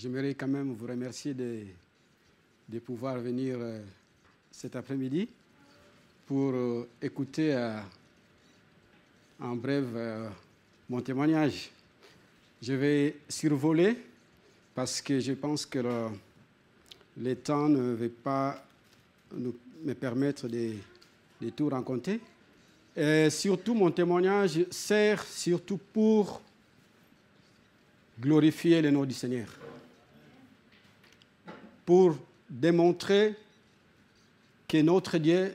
j'aimerais quand même vous remercier de pouvoir venir cet après-midi pour écouter en bref mon témoignage. Je vais survoler parce que je pense que le temps ne va pas me permettre de tout raconter. Et surtout, mon témoignage sert surtout pour glorifier le nom du Seigneur, pour démontrer que notre Dieu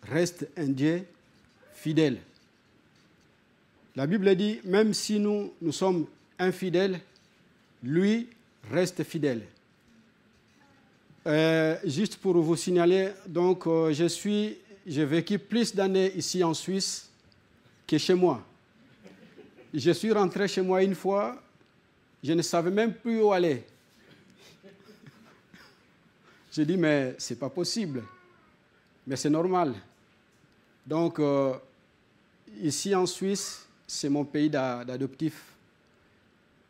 reste un Dieu fidèle. La Bible dit, même si nous sommes infidèles, lui reste fidèle. Juste pour vous signaler, donc j'ai vécu plus d'années ici en Suisse que chez moi. Je suis rentré chez moi une fois, je ne savais même plus où aller. J'ai dit, mais ce n'est pas possible. Mais c'est normal. Donc, ici en Suisse, c'est mon pays d'adoptif.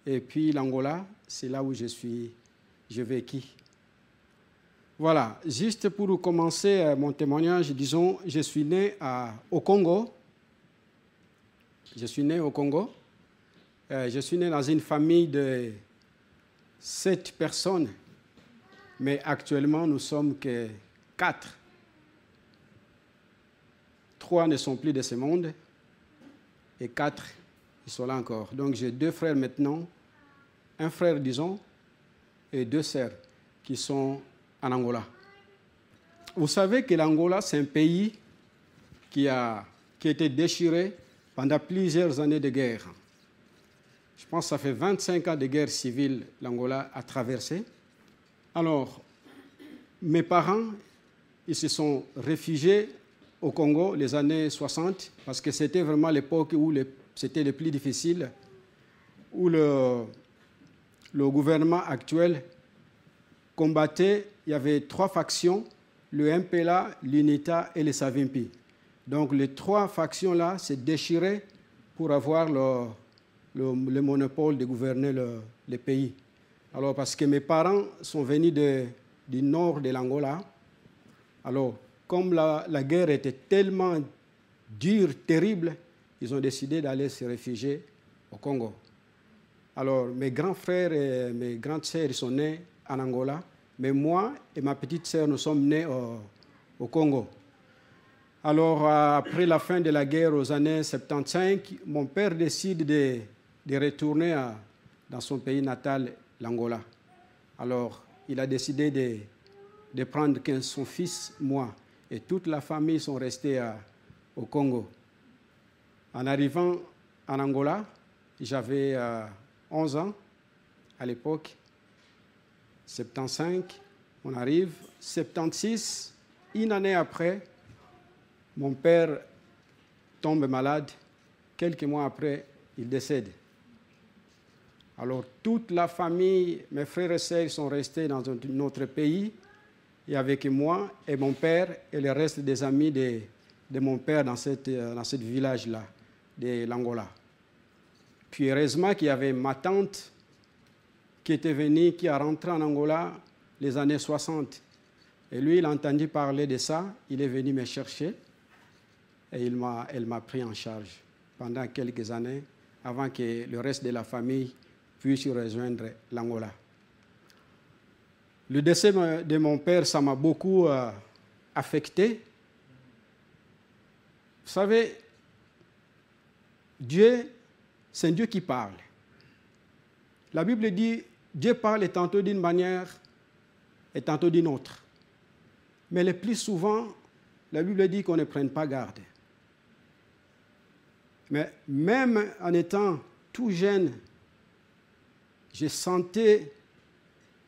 Et puis l'Angola, c'est là où je vécu. Voilà, juste pour commencer mon témoignage, disons, je suis né au Congo. Je suis né au Congo. Je suis né dans une famille de 7 personnes, mais actuellement, nous sommes que 4. 3 ne sont plus de ce monde et 4, ils sont là encore. Donc, j'ai 2 frères maintenant, un frère, disons, et 2 sœurs qui sont en Angola. Vous savez que l'Angola, c'est un pays qui a été déchiré pendant plusieurs années de guerre. Je pense que ça fait 25 ans de guerre civile l'Angola a traversé. Alors, mes parents, ils se sont réfugiés au Congo les années 60 parce que c'était vraiment l'époque où c'était le plus difficile, où le gouvernement actuel combattait. Il y avait 3 factions, le MPLA, l'UNITA et le Savimpi. Donc les 3 factions-là se déchiraient pour avoir le monopole de gouverner le pays. Alors parce que mes parents sont venus du nord de l'Angola, alors comme la guerre était tellement dure, terrible, ils ont décidé d'aller se réfugier au Congo. Alors mes grands frères et mes grandes sœurs sont nés en Angola, mais moi et ma petite sœur, nous sommes nés au Congo. Alors, après la fin de la guerre aux années 75, mon père décide de retourner dans son pays natal, l'Angola. Alors, il a décidé de prendre son fils, moi, et toute la famille sont restés au Congo. En arrivant en Angola, j'avais 11 ans à l'époque. 75, on arrive. 76, une année après, mon père tombe malade. Quelques mois après, il décède. Alors, toute la famille, mes frères et sœurs sont restés dans notre pays, et avec moi et mon père et le reste des amis de mon père dans ce village-là, de l'Angola. Puis, heureusement qu'il y avait ma tante qui était venue, qui a rentré en Angola les années 60. Et lui, il a entendu parler de ça, il est venu me chercher et elle m'a pris en charge pendant quelques années avant que le reste de la famille puisse rejoindre l'Angola. Le décès de mon père, ça m'a beaucoup affecté. Vous savez, Dieu, c'est un Dieu qui parle. La Bible dit, Dieu parle tantôt d'une manière et tantôt d'une autre. Mais le plus souvent, la Bible dit qu'on ne prenne pas garde. Mais même en étant tout jeune, je sentais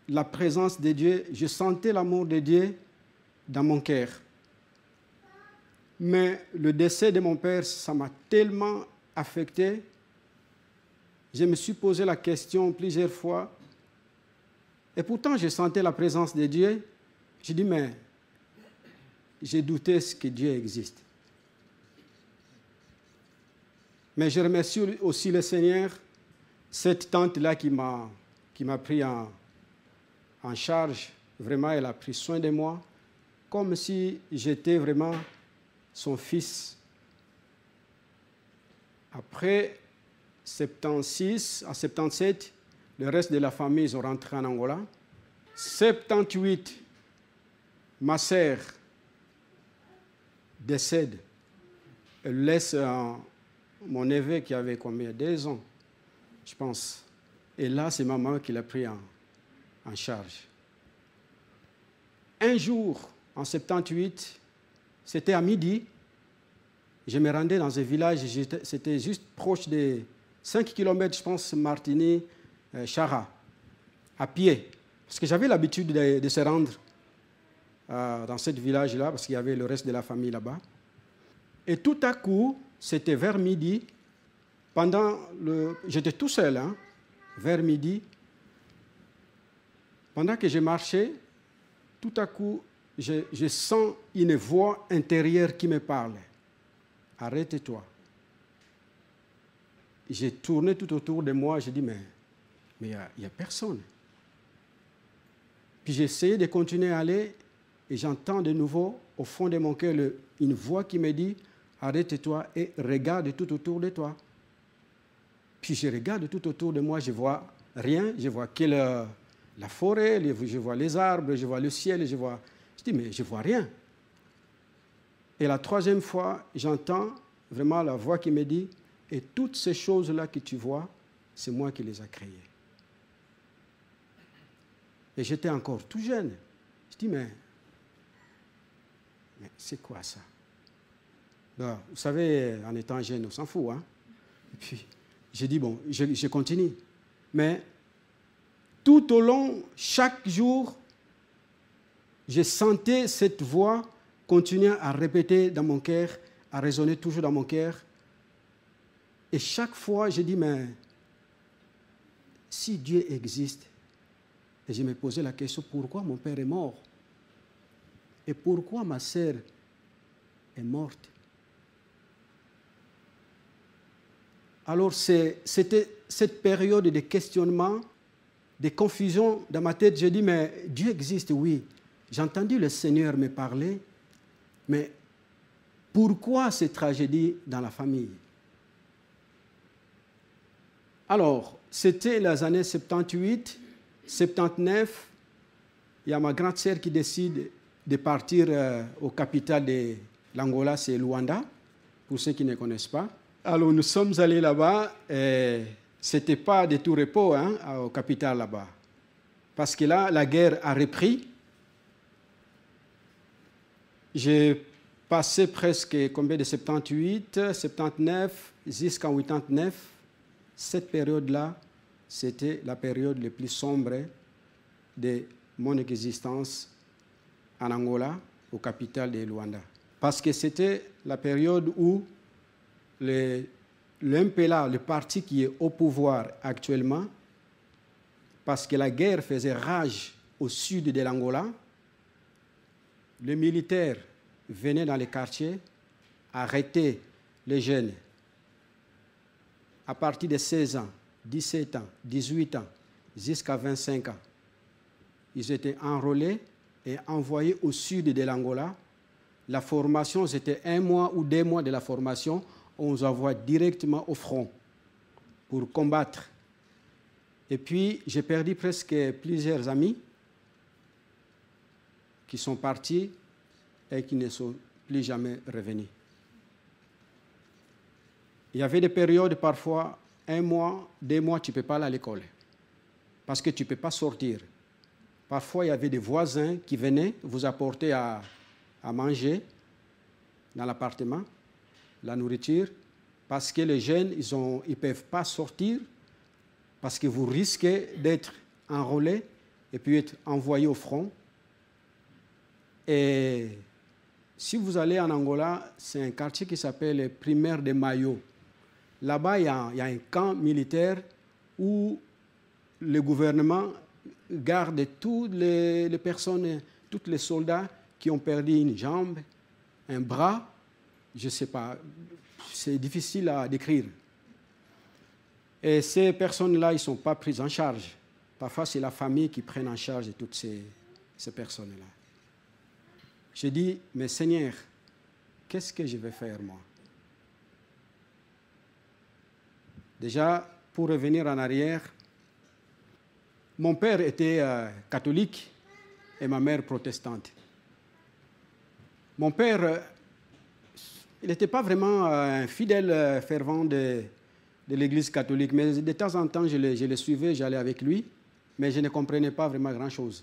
la présence de Dieu, je sentais l'amour de Dieu dans mon cœur. Mais le décès de mon père, ça m'a tellement affecté. Je me suis posé la question plusieurs fois. Et pourtant, je sentais la présence de Dieu. J'ai dit, mais j'ai douté que Dieu existe. Mais je remercie aussi le Seigneur, cette tante-là qui m'a pris en en charge. Vraiment, elle a pris soin de moi, comme si j'étais vraiment son fils. Après 76 à 77, le reste de la famille, ils ont rentré en Angola. 78, ma sœur décède. Elle laisse mon neveu qui avait combien? 2 ans, je pense. Et là, c'est ma maman qui l'a pris en charge. Un jour, en 78, c'était à midi, je me rendais dans un village, c'était juste proche de 5 km, je pense, Martigny, Chara, à pied. Parce que j'avais l'habitude de se rendre dans ce village-là, parce qu'il y avait le reste de la famille là-bas. Et tout à coup, c'était vers midi, j'étais tout seul, hein, vers midi, pendant que je marchais, tout à coup, je sens une voix intérieure qui me parle. Arrête-toi. J'ai tourné tout autour de moi, j'ai dit, mais il n'y a personne. Puis j'ai essayé de continuer à aller, et j'entends de nouveau, au fond de mon cœur, une voix qui me dit, arrête-toi et regarde tout autour de toi. Puis je regarde tout autour de moi, je ne vois rien, je vois que la forêt, je vois les arbres, je vois le ciel, je dis, mais je ne vois rien. Et la troisième fois, j'entends vraiment la voix qui me dit, et toutes ces choses-là que tu vois, c'est moi qui les ai créées. Et j'étais encore tout jeune. Je dis, mais c'est quoi ça? Ben, vous savez, en étant jeune, on s'en fout. Hein? Et puis, j'ai dit, bon, je continue. Mais tout au long, chaque jour, je sentais cette voix continuer à répéter dans mon cœur, à résonner toujours dans mon cœur. Et chaque fois, je dis, mais si Dieu existe, et je me posais la question, pourquoi mon père est mort? Et pourquoi ma sœur est morte? Alors, c'était cette période de questionnement, de confusion dans ma tête. Je dis, mais Dieu existe, oui. J'ai entendu le Seigneur me parler, mais pourquoi cette tragédie dans la famille? Alors, c'était les années 78, 79. Il y a ma grande sœur qui décide de partir au capital de l'Angola, c'est Luanda, pour ceux qui ne connaissent pas. Alors, nous sommes allés là-bas et ce n'était pas de tout repos au capital là-bas. Parce que là, la guerre a repris. J'ai passé presque combien de 78, 79 jusqu'en 89. Cette période-là, c'était la période la plus sombre de mon existence en Angola, au capital de Luanda. Parce que c'était la période où l'MPLA, le parti qui est au pouvoir actuellement, parce que la guerre faisait rage au sud de l'Angola, les militaires venaient dans les quartiers arrêter les jeunes à partir de 16 ans, 17 ans, 18 ans, jusqu'à 25 ans. Ils étaient enrôlés et envoyés au sud de l'Angola. La formation, c'était 1 mois ou 2 mois de la formation. On nous envoie directement au front pour combattre. Et puis, j'ai perdu presque plusieurs amis qui sont partis et qui ne sont plus jamais revenus. Il y avait des périodes, parfois, 1 mois, 2 mois, tu ne peux pas aller à l'école parce que tu ne peux pas sortir. Parfois, il y avait des voisins qui venaient vous apporter à manger dans l'appartement, la nourriture, parce que les jeunes, ils ne peuvent pas sortir parce que vous risquez d'être enrôlés et puis être envoyés au front. Et si vous allez en Angola, c'est un quartier qui s'appelle Primaire de Mayo. Là-bas, il y a un camp militaire où le gouvernement garde toutes les personnes, tous les soldats qui ont perdu une jambe, un bras, je ne sais pas, c'est difficile à décrire. Et ces personnes-là, ils ne sont pas prises en charge Parfois, c'est la famille qui prend en charge de toutes ces personnes-là. Je dis, mais Seigneur, qu'est-ce que je vais faire, moi? Déjà, pour revenir en arrière, mon père était catholique et ma mère protestante. Mon père, il n'était pas vraiment un fidèle fervent de l'Église catholique, mais de temps en temps, je le suivais, j'allais avec lui, mais je ne comprenais pas vraiment grand-chose.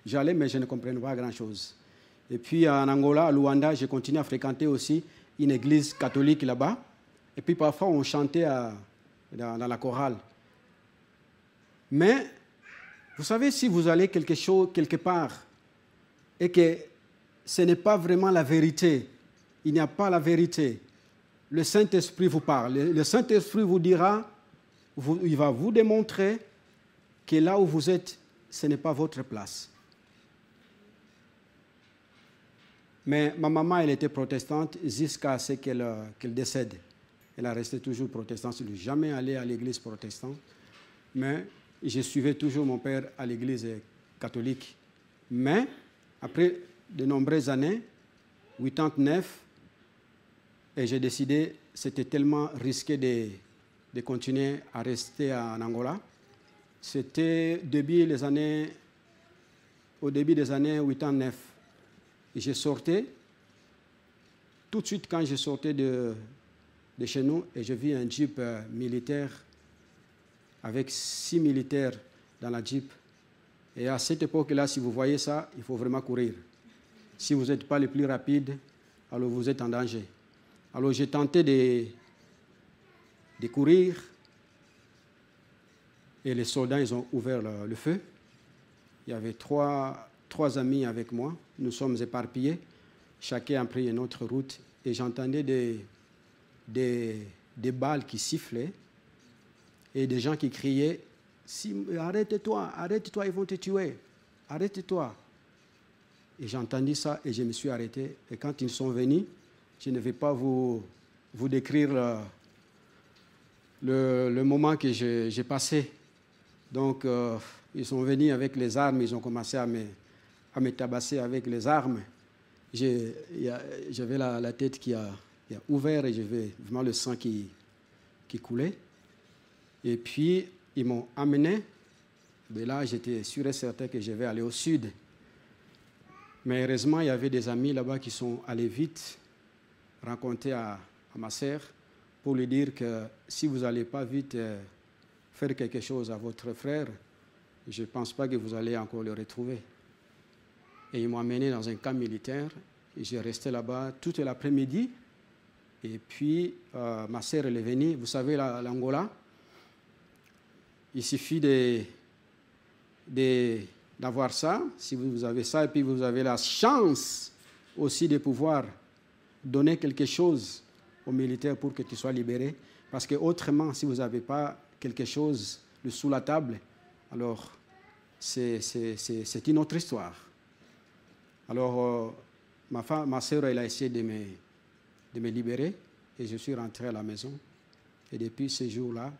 J'allais, mais je ne comprenais pas grand-chose. Et puis en Angola, à Luanda, j'ai continué à fréquenter aussi une église catholique là-bas. Et puis parfois, on chantait dans la chorale. Mais, vous savez, si vous allez quelque part et que ce n'est pas vraiment la vérité, il n'y a pas la vérité, le Saint-Esprit vous parle. Le Saint-Esprit vous dira, il va vous démontrer que là où vous êtes, ce n'est pas votre place. Mais ma maman, elle était protestante jusqu'à ce qu'elle décède. Elle a resté toujours protestante. Je ne suis jamais allé à l'église protestante. Mais je suivais toujours mon père à l'église catholique. Mais après de nombreuses années, 89, et j'ai décidé, c'était tellement risqué de continuer à rester en Angola. C'était au début des années 89. Et je sortais, tout de suite quand je sortais de chez nous, et je vis un jeep militaire avec 6 militaires dans la jeep. Et à cette époque-là, si vous voyez ça, il faut vraiment courir. Si vous n'êtes pas le plus rapide, alors vous êtes en danger. Alors j'ai tenté de courir, et les soldats, ils ont ouvert le feu. Il y avait trois amis avec moi. Nous sommes éparpillés. Chacun a pris une autre route. Et j'entendais des balles qui sifflaient et des gens qui criaient « Arrête-toi, arrête-toi, ils vont te tuer. Arrête-toi ». Et j'ai entendu ça et je me suis arrêté. Et quand ils sont venus, je ne vais pas vous décrire le moment que j'ai passé. Donc, ils sont venus avec les armes, ils ont commencé à me tabasser avec les armes. J'avais la tête qui a ouvert et j'avais vraiment le sang qui coulait. Et puis, ils m'ont amené. Mais là, j'étais sûr et certain que je vais aller au sud. Mais heureusement, il y avait des amis là-bas qui sont allés vite raconter à ma sœur pour lui dire que si vous n'allez pas vite faire quelque chose à votre frère, je ne pense pas que vous allez encore le retrouver. Et ils m'ont amené dans un camp militaire et j'ai resté là-bas toute l'après-midi. Et puis, ma sœur, elle est venue. Vous savez, l'Angola, il suffit d'avoir ça, si vous avez ça, et puis vous avez la chance aussi de pouvoir donner quelque chose aux militaires pour que tu sois libéré. Parce que autrement, si vous n'avez pas quelque chose sous la table, alors c'est une autre histoire. Alors, ma sœur, elle a essayé de me libérer et je suis rentré à la maison. Et depuis ce jour-là,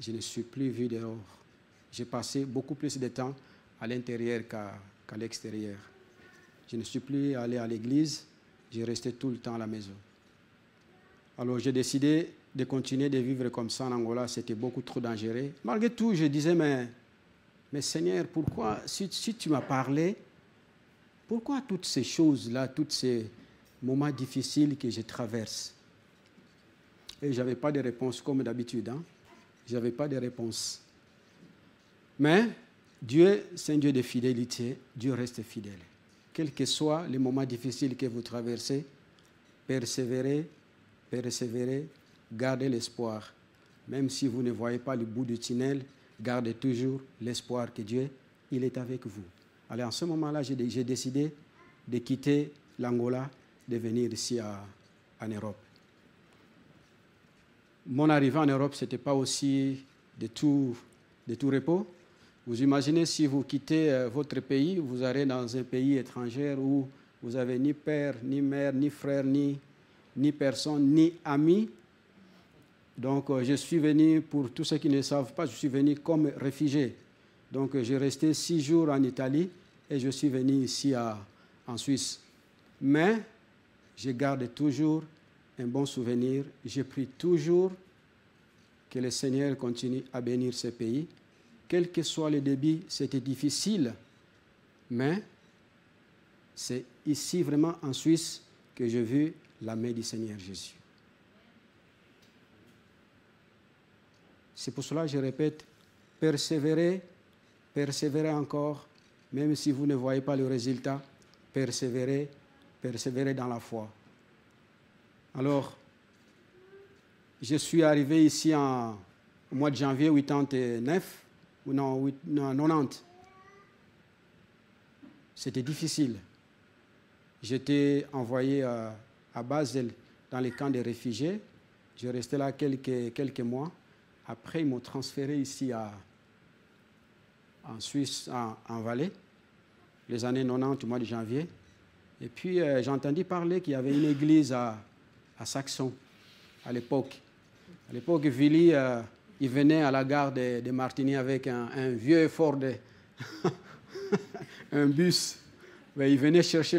je ne suis plus vu dehors. J'ai passé beaucoup plus de temps à l'intérieur qu'à l'extérieur. Je ne suis plus allé à l'église, j'ai resté tout le temps à la maison. Alors j'ai décidé de continuer de vivre comme ça en Angola, c'était beaucoup trop dangereux. Malgré tout, je disais, mais Seigneur, pourquoi, si tu m'as parlé, pourquoi toutes ces choses-là, tous ces moments difficiles que je traverse? Et je n'avais pas de réponse comme d'habitude. Je n'avais pas de réponse. Mais Dieu, c'est un Dieu de fidélité. Dieu reste fidèle. Quels que soient les moments difficiles que vous traversez, persévérez, gardez l'espoir. Même si vous ne voyez pas le bout du tunnel, gardez toujours l'espoir que Dieu, il est avec vous. Alors, en ce moment-là, j'ai décidé de quitter l'Angola, de venir ici en Europe. Mon arrivée en Europe, ce n'était pas aussi de tout repos. Vous imaginez si vous quittez votre pays, vous allez dans un pays étranger où vous n'avez ni père, ni mère, ni frère, ni personne, ni ami. Donc, je suis venu, pour tous ceux qui ne savent pas, je suis venu comme réfugié. Donc, j'ai resté 6 jours en Italie et je suis venu ici en Suisse. Mais je garde toujours un bon souvenir. Je prie toujours que le Seigneur continue à bénir ce pays. Quel que soit le débit, c'était difficile, mais c'est ici vraiment en Suisse que j'ai vu la main du Seigneur Jésus. C'est pour cela que je répète, persévérez, persévérez encore, même si vous ne voyez pas le résultat, persévérez, persévérez dans la foi. Alors, je suis arrivé ici au mois de janvier 89, ou non, 90. C'était difficile. J'étais envoyé à Basel, dans les camps des réfugiés. Je restais là quelques mois. Après, ils m'ont transféré ici en Suisse, en Valais, les années 90, au mois de janvier. Et puis, j'ai entendu parler qu'il y avait une église à Saxon, à l'époque. À l'époque, Willy, il venait à la gare de Martigny avec un vieux Ford, un bus. Mais il venait chercher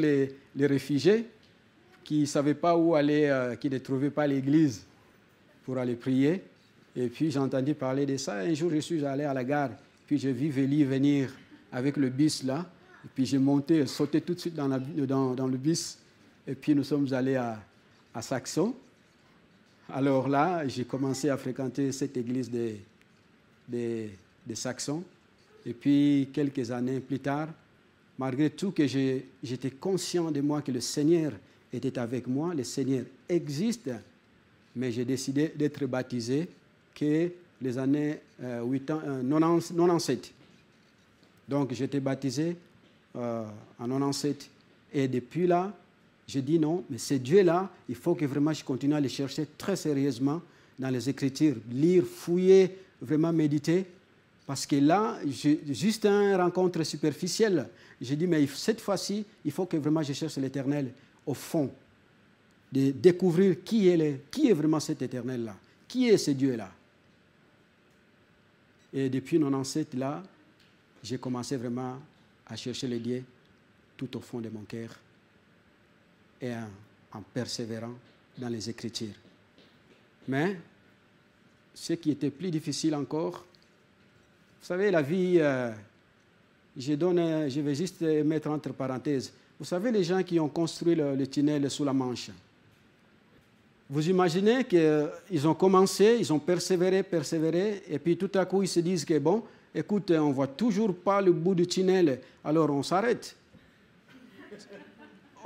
les réfugiés qui ne savaient pas où aller, qui ne trouvaient pas l'église pour aller prier. Et puis, j'ai entendu parler de ça. Un jour, je suis allé à la gare. Puis, j'ai vu Willy venir avec le bus là. Et puis, j'ai monté, sauté tout de suite dans le bus. Et puis, nous sommes allés à Saxon. Alors là, j'ai commencé à fréquenter cette église de Saxon. Et puis, quelques années plus tard, malgré tout que j'étais conscient de moi que le Seigneur était avec moi, le Seigneur existe, mais j'ai décidé d'être baptisé que les années 97. Donc, j'étais baptisé en 97. Et depuis là, j'ai dit non, mais ce Dieu-là, il faut que vraiment je continue à le chercher très sérieusement dans les Écritures, lire, fouiller, vraiment méditer. Parce que là, juste une rencontre superficielle, j'ai dit, mais cette fois-ci, il faut que vraiment je cherche l'Éternel au fond, de découvrir qui est vraiment cet Éternel-là, qui est ce Dieu-là. Et depuis 97, là, j'ai commencé vraiment à chercher le Dieu tout au fond de mon cœur et en persévérant dans les Écritures. Mais ce qui était plus difficile encore, vous savez, la vie, je vais juste mettre entre parenthèses. Vous savez, les gens qui ont construit le tunnel sous la Manche, vous imaginez qu'ils ont commencé, ils ont persévéré, et puis tout à coup, ils se disent que bon, écoute, on ne voit toujours pas le bout du tunnel, alors on s'arrête.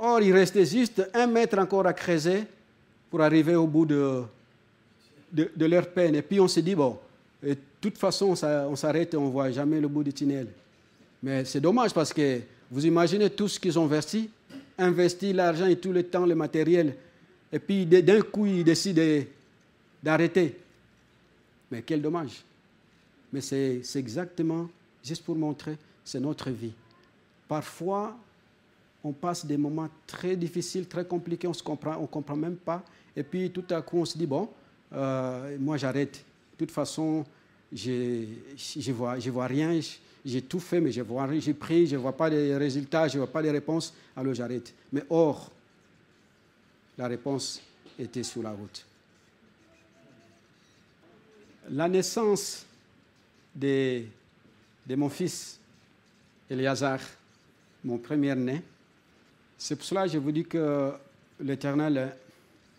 Or, il restait juste 1 mètre encore à creuser pour arriver au bout de leur peine. Et puis on se dit, bon, de toute façon, on s'arrête et on ne voit jamais le bout du tunnel. Mais c'est dommage parce que vous imaginez tout ce qu'ils ont investi l'argent et tout le temps, le matériel, et puis d'un coup, ils décident d'arrêter. Mais quel dommage. Mais c'est exactement, juste pour montrer, c'est notre vie. Parfois, on passe des moments très difficiles, très compliqués, on ne comprend même pas. Et puis tout à coup, on se dit, bon, moi j'arrête. De toute façon, je vois rien, j'ai tout fait, mais j'ai pris, je ne vois pas de résultats, je ne vois pas de réponses, alors j'arrête. Mais or, la réponse était sur la route. La naissance de mon fils, Éléazar, mon premier-né, c'est pour cela que je vous dis que l'Éternel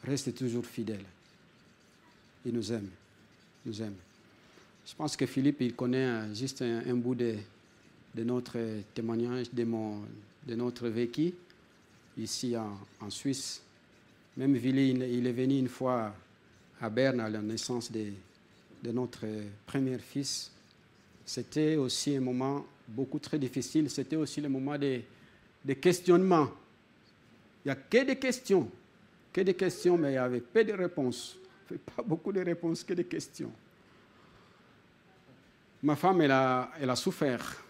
reste toujours fidèle. Il nous aime. Il nous aime. Je pense que Philippe, il connaît juste un bout de notre témoignage, de notre vécu ici en Suisse. Même Willy, il est venu une fois à Berne à la naissance de notre premier fils. C'était aussi un moment beaucoup très difficile. C'était aussi le moment de questionnement. Il n'y a que des questions, mais il y avait peu de réponses. Pas beaucoup de réponses, que des questions. Ma femme, elle a souffert.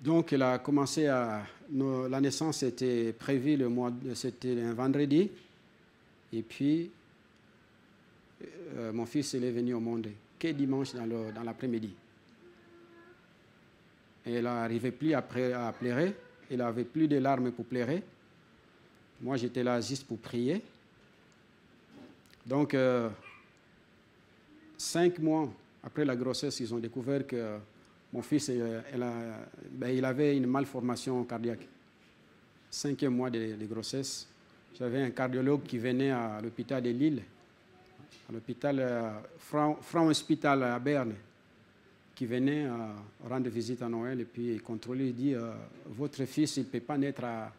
Donc, elle a commencé la naissance était prévue c'était un vendredi. Et puis, mon fils il est venu au monde que dimanche dans l'après-midi. Et il n'arrivait plus à pleurer, il n'avait plus de larmes pour pleurer. Moi, j'étais là juste pour prier. Donc, 5 mois après la grossesse, ils ont découvert que mon fils il avait une malformation cardiaque. 5e mois de grossesse. J'avais un cardiologue qui venait à l'hôpital de Lille, à l'hôpital Franc Hospital à Berne, qui venait rendre visite à Noël et puis contrôler. Il dit votre fils il ne peut pas naître à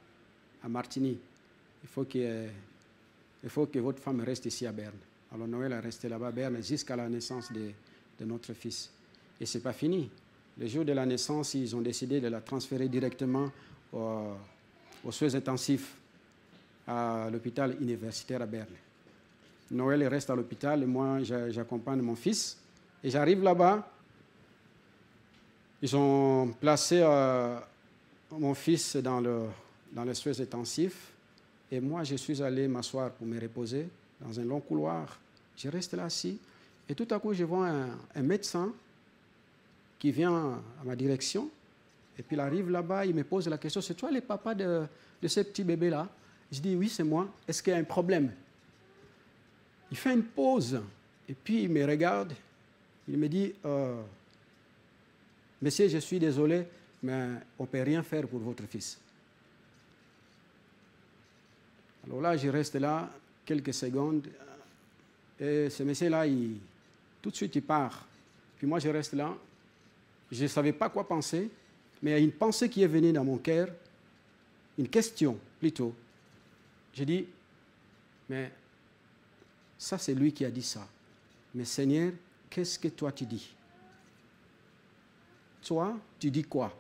Martigny. Il faut que votre femme reste ici à Berne. Alors Noël est resté là-bas à Berne jusqu'à la naissance de notre fils. Et ce n'est pas fini. Le jour de la naissance, ils ont décidé de la transférer directement aux soins intensifs à l'hôpital universitaire à Berne. Noël reste à l'hôpital et moi, j'accompagne mon fils. Et j'arrive là-bas. Ils ont placé mon fils dans les soins intensifs. Et moi, je suis allé m'asseoir pour me reposer dans un long couloir. Je reste là assis. Et tout à coup, je vois un médecin qui vient à ma direction. Et puis il arrive là-bas, il me pose la question, c'est toi le papa de ce petit bébé-là? Je dis, oui, c'est moi. Est-ce qu'il y a un problème? Il fait une pause. Et puis il me regarde. Il me dit, monsieur, je suis désolé, mais on ne peut rien faire pour votre fils. Alors là, je reste là quelques secondes. Et ce monsieur-là, tout de suite, il part. Puis moi, je reste là. Je ne savais pas quoi penser, mais il y a une pensée qui est venue dans mon cœur, une question plutôt. J'ai dit, mais ça, c'est lui qui a dit ça. Mais Seigneur, qu'est-ce que toi tu dis? Toi, tu dis quoi?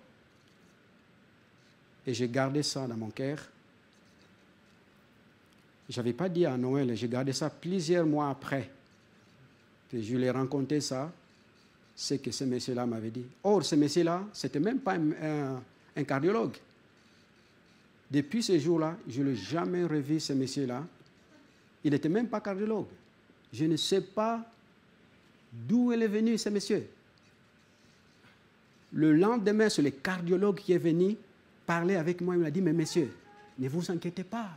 Et j'ai gardé ça dans mon cœur. Je n'avais pas dit à Noël, j'ai gardé ça plusieurs mois après que je lui ai raconté ça, ce que ce monsieur-là m'avait dit. Or, ce monsieur-là, ce n'était même pas un cardiologue. Depuis ce jour-là, je ne l'ai jamais revu, ce monsieur-là. Il n'était même pas cardiologue. Je ne sais pas d'où il est venu, ce monsieur. Le lendemain, c'est le cardiologue qui est venu parler avec moi. Il m'a dit, mais monsieur, ne vous inquiétez pas.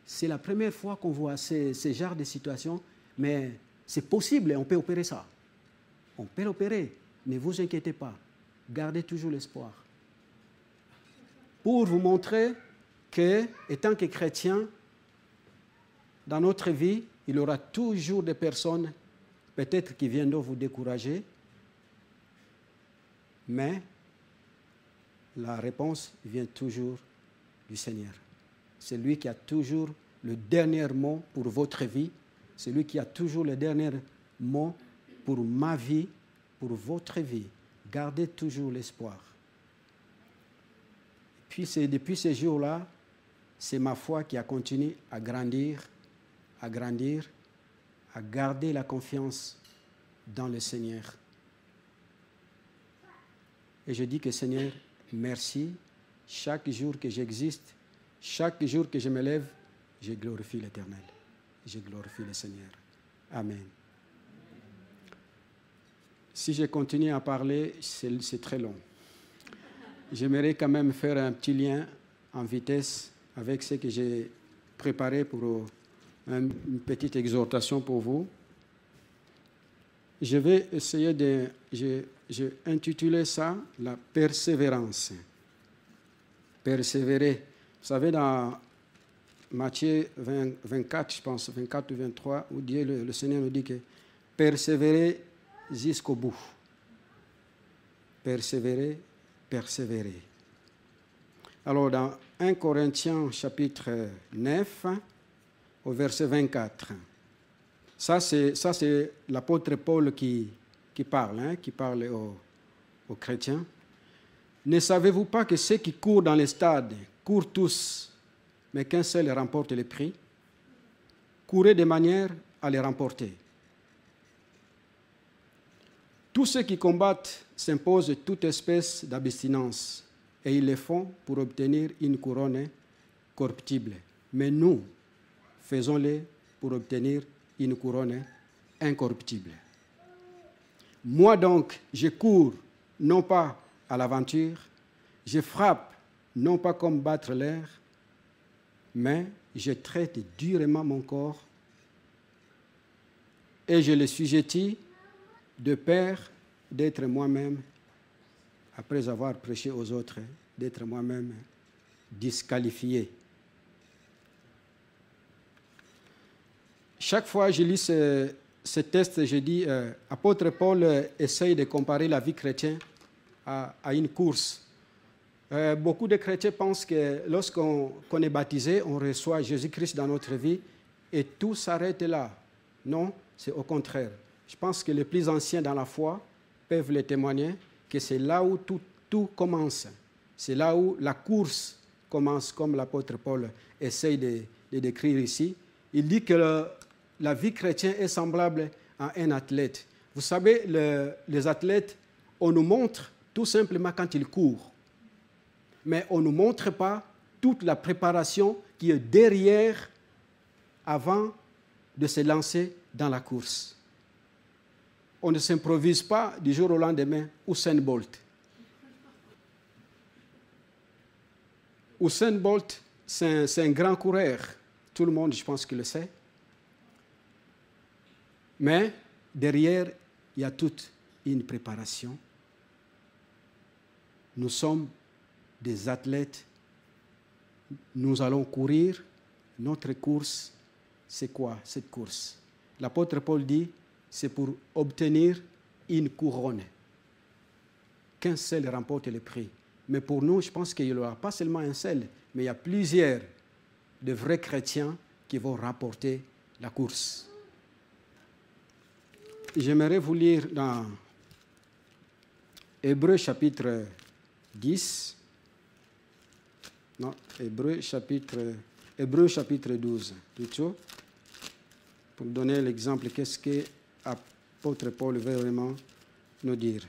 C'est la première fois qu'on voit ce genre de situation, mais c'est possible, on peut opérer ça. On peut l'opérer, ne vous inquiétez pas. Gardez toujours l'espoir. Pour vous montrer que, étant que chrétien, dans notre vie, il y aura toujours des personnes, peut-être qui viendront vous décourager, mais la réponse vient toujours du Seigneur. C'est lui qui a toujours le dernier mot pour votre vie. C'est lui qui a toujours le dernier mot pour ma vie, pour votre vie. Gardez toujours l'espoir. Puis c'est depuis ce jour-là, c'est ma foi qui a continué à grandir, à garder la confiance dans le Seigneur. Et je dis que Seigneur, merci. Chaque jour que j'existe, chaque jour que je me lève, je glorifie l'Éternel. Je glorifie le Seigneur. Amen. Si je continue à parler, c'est très long. J'aimerais quand même faire un petit lien en vitesse avec ce que j'ai préparé pour une petite exhortation pour vous. Je vais essayer de... J'ai intitulé ça « La persévérance ». Persévérer. Vous savez, dans Matthieu 24, je pense, 24 ou 23, où Dieu, le Seigneur nous dit que persévérer jusqu'au bout. Persévérer, persévérer. Alors, dans 1 Corinthiens, chapitre 9, au verset 24, ça c'est l'apôtre Paul qui parle, qui parle aux chrétiens. Ne savez-vous pas que ceux qui courent dans les stades courent tous, mais qu'un seul remporte le prix? Courez de manière à les remporter. Tous ceux qui combattent s'imposent toute espèce d'abstinence, et ils le font pour obtenir une couronne corruptible. Mais nous, faisons-le pour obtenir une couronne incorruptible. Moi donc, je cours non pas à l'aventure, je frappe non pas comme battre l'air, mais je traite durement mon corps et je le sujettis de peur d'être moi-même, après avoir prêché aux autres, d'être moi-même disqualifié. Chaque fois que je lis ce texte, je dis, apôtre Paul essaye de comparer la vie chrétienne à une course. Beaucoup de chrétiens pensent que lorsqu'on est baptisé, on reçoit Jésus-Christ dans notre vie et tout s'arrête là. Non, c'est au contraire. Je pense que les plus anciens dans la foi peuvent le témoigner, que c'est là où tout commence. C'est là où la course commence, comme l'apôtre Paul essaye de décrire ici. Il dit que la vie chrétienne est semblable à un athlète. Vous savez, les athlètes, on nous montre tout simplement quand ils courent. Mais on ne nous montre pas toute la préparation qui est derrière avant de se lancer dans la course. On ne s'improvise pas du jour au lendemain Usain Bolt. Usain Bolt, c'est un grand coureur. Tout le monde, je pense, qu'il le sait. Mais derrière, il y a toute une préparation. Nous sommes des athlètes, nous allons courir. Notre course, c'est quoi cette course? L'apôtre Paul dit, c'est pour obtenir une couronne. Qu'un seul remporte le prix. Mais pour nous, je pense qu'il n'y aura pas seulement un seul, mais il y a plusieurs de vrais chrétiens qui vont rapporter la course. J'aimerais vous lire dans Hébreux chapitre 10. Non, Hébreux chapitre 12, plutôt, pour donner l'exemple, qu'est-ce que l'apôtre Paul veut vraiment nous dire.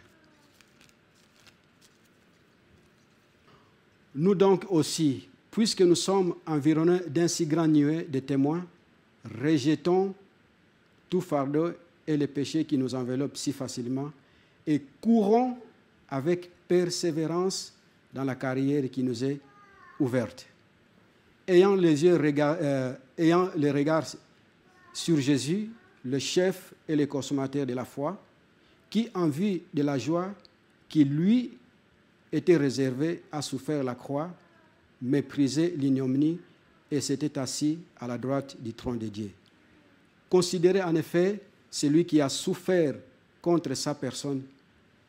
Nous donc aussi, puisque nous sommes environnés d'un si grand nuée de témoins, rejetons tout fardeau et les péchés qui nous enveloppent si facilement et courons avec persévérance dans la carrière qui nous est ouverte. Ayant le regard sur Jésus, le chef et le consommateur de la foi, qui, en vue de la joie qui lui était réservée, a souffert la croix, méprisé l'ignominie et s'était assis à la droite du trône de Dieu. Considérez en effet celui qui a souffert contre sa personne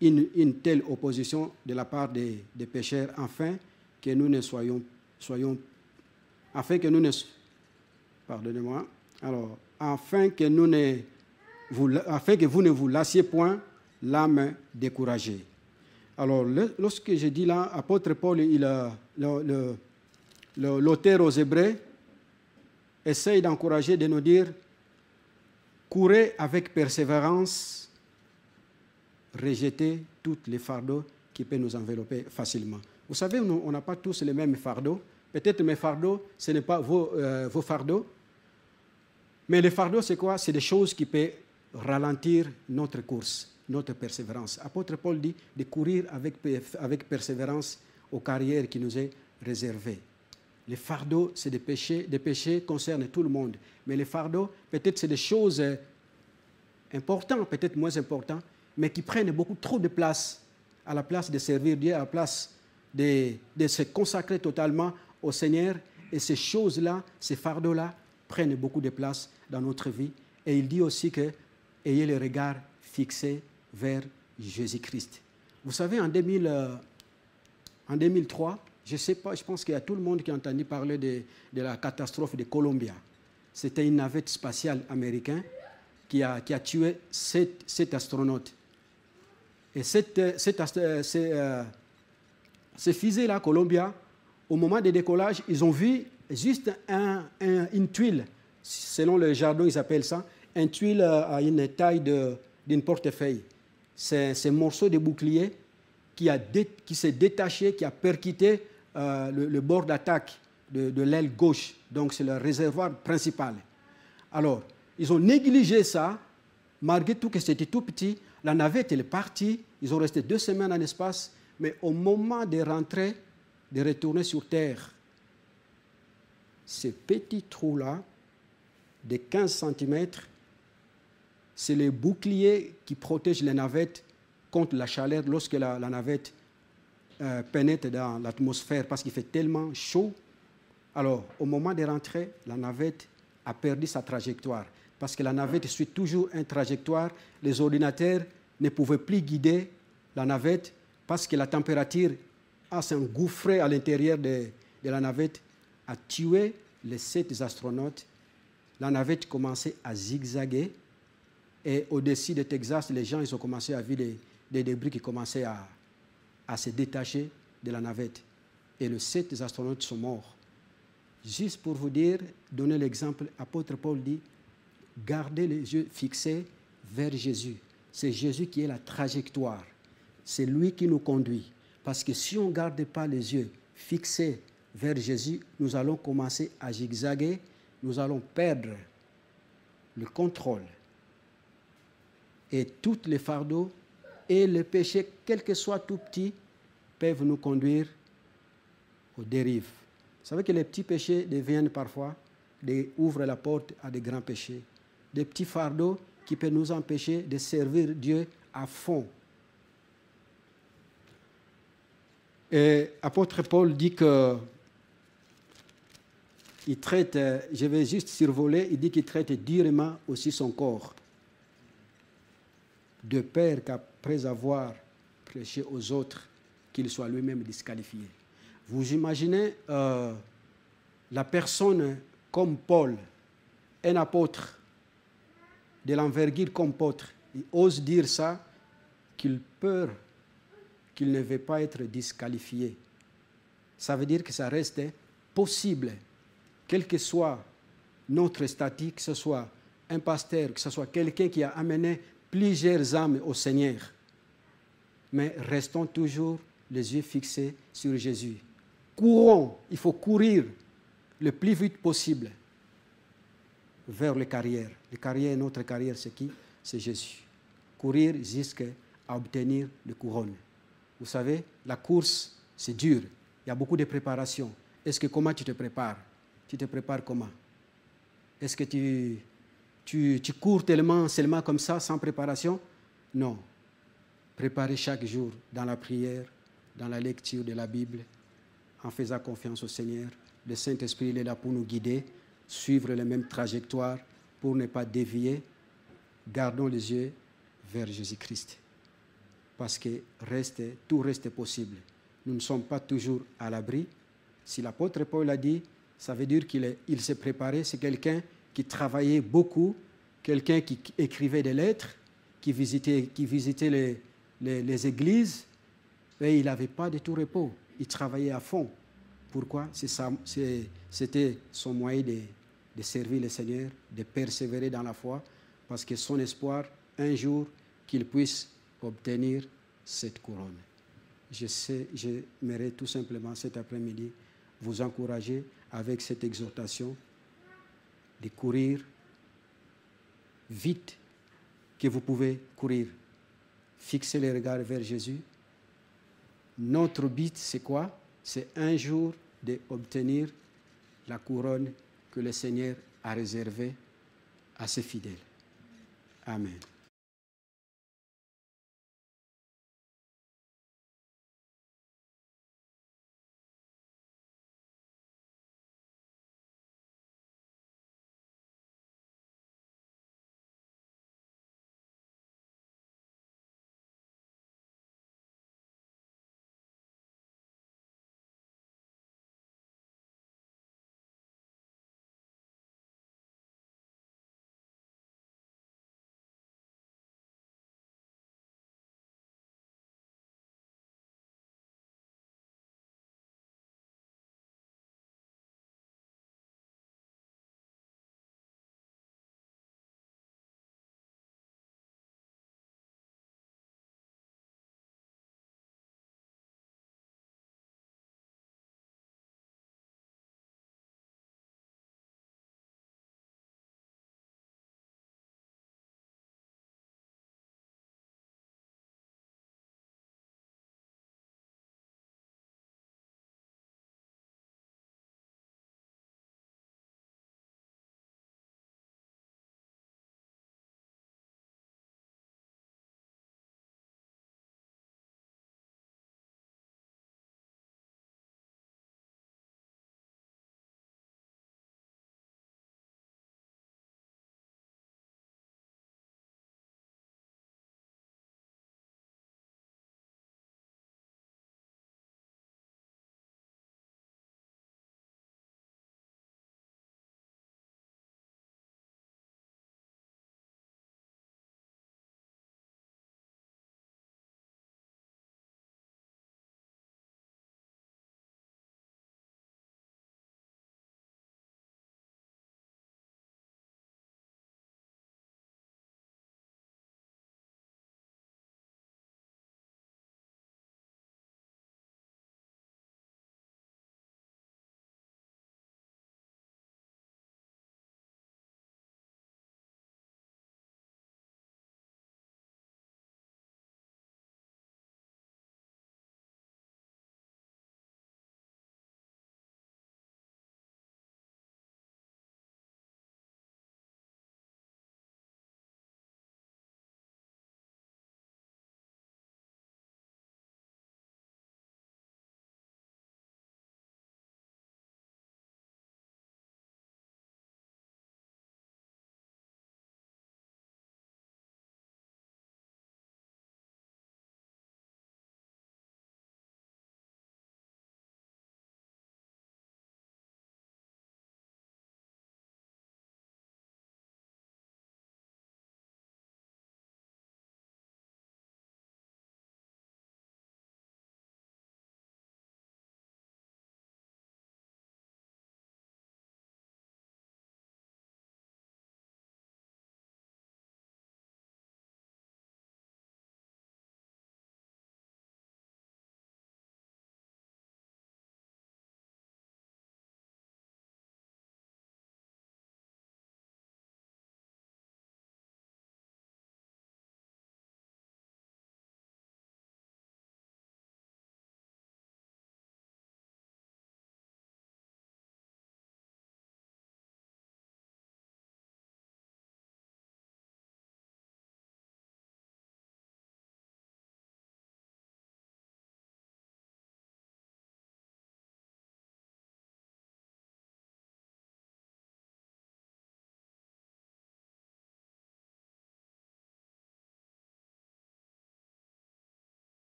une telle opposition de la part des pécheurs, afin que nous ne afin que vous ne vous lassiez point l'âme découragée. Alors, lorsque je dis là, apôtre Paul, l'auteur aux Hébreux, essaye d'encourager, de nous dire, courez avec persévérance, rejetez tous les fardeaux qui peuvent nous envelopper facilement. Vous savez, on n'a pas tous les mêmes fardeaux. Peut-être mes fardeaux, ce n'est pas vos fardeaux. Mais les fardeaux, c'est quoi? C'est des choses qui peuvent ralentir notre course, notre persévérance. Apôtre Paul dit de courir avec persévérance aux carrières qui nous est réservées. Les fardeaux, c'est des péchés concernent tout le monde. Mais les fardeaux, peut-être c'est des choses importantes, peut-être moins importantes, mais qui prennent beaucoup trop de place, à la place de servir Dieu, à la place de se consacrer totalement au Seigneur. Et ces choses-là, ces fardeaux-là, prennent beaucoup de place dans notre vie. Et il dit aussi que ayez le regard fixé vers Jésus-Christ. Vous savez, en 2003, je ne sais pas, je pense qu'il y a tout le monde qui a entendu parler de la catastrophe de Columbia. C'était une navette spatiale américaine qui a tué 7 astronautes. Et ces fusées-là, Columbia, au moment du décollage, ils ont vu juste une tuile, selon le jargon, ils appellent ça, une tuile à une taille d'une portefeuille. C'est ce morceau de bouclier qui s'est détaché, qui a percuté le bord d'attaque de l'aile gauche. Donc, c'est le réservoir principal. Alors, Ils ont négligé ça, malgré tout que c'était tout petit. La navette, elle est partie. Ils ont resté 2 semaines en espace. Mais au moment de rentrer, de retourner sur Terre, ces petits trous-là, de 15 cm, c'est les boucliers qui protègent les navettes contre la chaleur lorsque la navette pénètre dans l'atmosphère parce qu'il fait tellement chaud. Alors, au moment de rentrer, la navette a perdu sa trajectoire parce que la navette suit toujours une trajectoire. Les ordinateurs ne pouvaient plus guider la navette parce que la température s'engouffrée à l'intérieur de la navette, a tué les 7 astronautes. La navette commençait à zigzaguer et au-dessus de Texas, les gens ils ont commencé à voir des débris qui commençaient à se détacher de la navette. Et les 7 astronautes sont morts. Juste pour vous dire, donner l'exemple, l'apôtre Paul dit, gardez les yeux fixés vers Jésus. C'est Jésus qui est la trajectoire. C'est lui qui nous conduit. Parce que si on ne garde pas les yeux fixés vers Jésus, nous allons commencer à zigzaguer, nous allons perdre le contrôle. Et tous les fardeaux et les péchés, quels que soient tout petits, peuvent nous conduire aux dérives. Vous savez que les petits péchés deviennent parfois, ouvrent la porte à des grands péchés. Des petits fardeaux qui peuvent nous empêcher de servir Dieu à fond. Et l'apôtre Paul dit que il traite, je vais juste survoler, il dit qu'il traite durement aussi son corps. De peur qu'après avoir prêché aux autres, qu'il soit lui-même disqualifié. Vous imaginez la personne comme Paul, un apôtre, de l'envergure comme apôtre, il ose dire ça, qu'il peur qu'il ne veut pas être disqualifié. Ça veut dire que ça reste possible, quel que soit notre statut, que ce soit un pasteur, que ce soit quelqu'un qui a amené plusieurs âmes au Seigneur. Mais restons toujours les yeux fixés sur Jésus. Courons, il faut courir le plus vite possible vers les carrières. Les carrières, notre carrière, c'est qui? C'est Jésus. Courir jusqu'à obtenir le couronne. Vous savez, la course, c'est dur. Il y a beaucoup de préparation. Comment tu te prépares? Tu te prépares comment? Est-ce que tu cours seulement comme ça, sans préparation? Non. Préparer chaque jour dans la prière, dans la lecture de la Bible, en faisant confiance au Seigneur. Le Saint-Esprit il est là pour nous guider, suivre les mêmes trajectoires pour ne pas dévier. Gardons les yeux vers Jésus-Christ. Parce que tout reste possible. Nous ne sommes pas toujours à l'abri. Si l'apôtre Paul a dit, ça veut dire qu'il s'est préparé. C'est quelqu'un qui travaillait beaucoup, quelqu'un qui écrivait des lettres, qui visitait les églises, et il n'avait pas de tout repos. Il travaillait à fond. Pourquoi? C'était son moyen de servir le Seigneur, de persévérer dans la foi, parce que son espoir, un jour, qu'il puisse obtenir cette couronne. J'aimerais tout simplement cet après-midi vous encourager avec cette exhortation de courir vite que vous pouvez courir. Fixez les regards vers Jésus. Notre but, c'est quoi? C'est un jour d'obtenir la couronne que le Seigneur a réservée à ses fidèles. Amen.